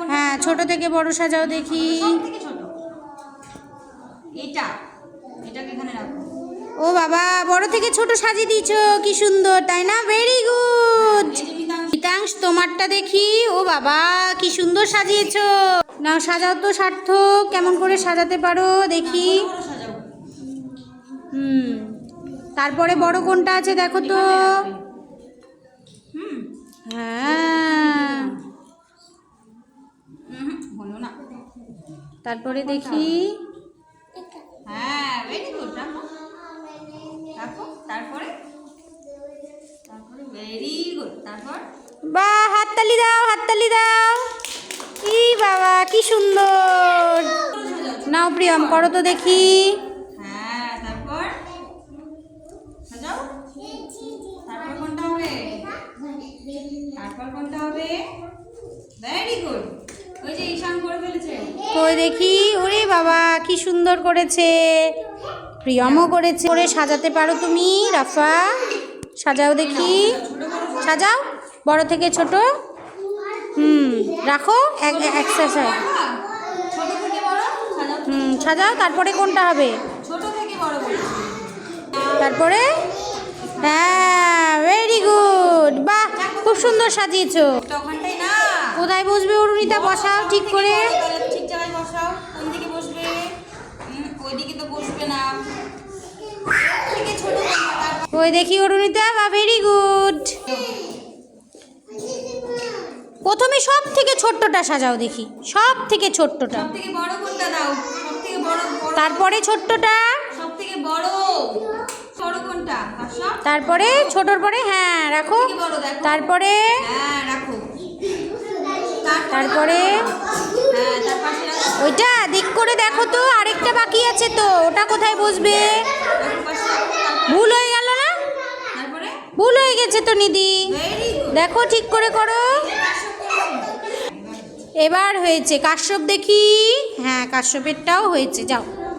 হ্যাঁ, ছোট থেকে বড় সাজাও দেখি। সবথেকে ছোট এটাকে এখানে রাখো। ও বাবা, বড় থেকে ছোট সাজিয়ে দিয়েছো, কি সুন্দর, তাই না? Very good. মিতাংশ, তোমারটা দেখি। ও বাবা, কি সুন্দর সাজিয়েছো। নাও সাজাও তো সার্থক, কেমন করে সাজাতে পারো দেখি। সাজাও। তারপরে বড় কোনটা আছে দেখো তো। হ্যাঁ, হলো না। তারপরে দেখি। হ্যাঁ, ভেরি গুড। রাখো রাখো। তারপরে ভেরি গুড। তারপর বাহ, হাততালি দাও, হাততালি দাও। ই বাবা, কি সুন্দর। নাও প্রিয়ম, করো তো দেখি। হ্যাঁ, তারপর সাজাও। তারপর কোনটা হবে? তারপর কোনটা হবে? Very good. ওই যে ঈশান করে ফেলেছে। কই দেখি। ওরে বাবা, কি সুন্দর করেছে। প্রিয়মও করেছে। করে সাজাতে পারো তুমি রাফা? সাজাও দেখি। সাজাও, বড় থেকে ছোট। রাখো এক্সারসাইজ। ছোট থেকে বড় সাজাও। সাজাও। তারপরে কোনটা হবে? ছোট থেকে বড় বলছি। তারপরে হ্যাঁ, ভেরি গুড। বাহ, খুব সুন্দর সাজিয়েছো। ওখানটাই না। কোথায় বসবে অরুণিতা? বসাও ঠিক করে। ঠিক জায়গায় বসাও। কোন দিকে বসবে? ওইদিকে তো বসবে না। থেকে ছোট কোনটা? ওই দেখি অরুণিতা। বা, ভেরি গুড। প্রথমে সব থেকে ছোট্টটা সাজাও দেখি, সব থেকে ছোট্টটা। সব থেকে বড় কোনটা দাও? সব থেকে বড়। তারপরে ছোট্টটা। সব থেকে বড় বড় কোনটা? সব তারপরে ছোটর পরে হ্যাঁ রাখো। থেকে বড় দেখো। তারপরে হ্যাঁ, রাখো। তারপরে হ্যাঁ, তার পাশে রাখো। ওইটা দিক করে দেখো তো, আরেকটা বাকি আছে তো, ওটা কোথায় বসবে? ওর পাশে রাখো। ভুল হয়ে গেল না? তারপরে ভুল হয়ে গেছে তো নিধি, ভেরি গুড। দেখো ঠিক করে করো। এবার হয়েছে। কাশ্যপ দেখি। হ্যাঁ, কাশ্যপেরটাও হয়েছে। যাও।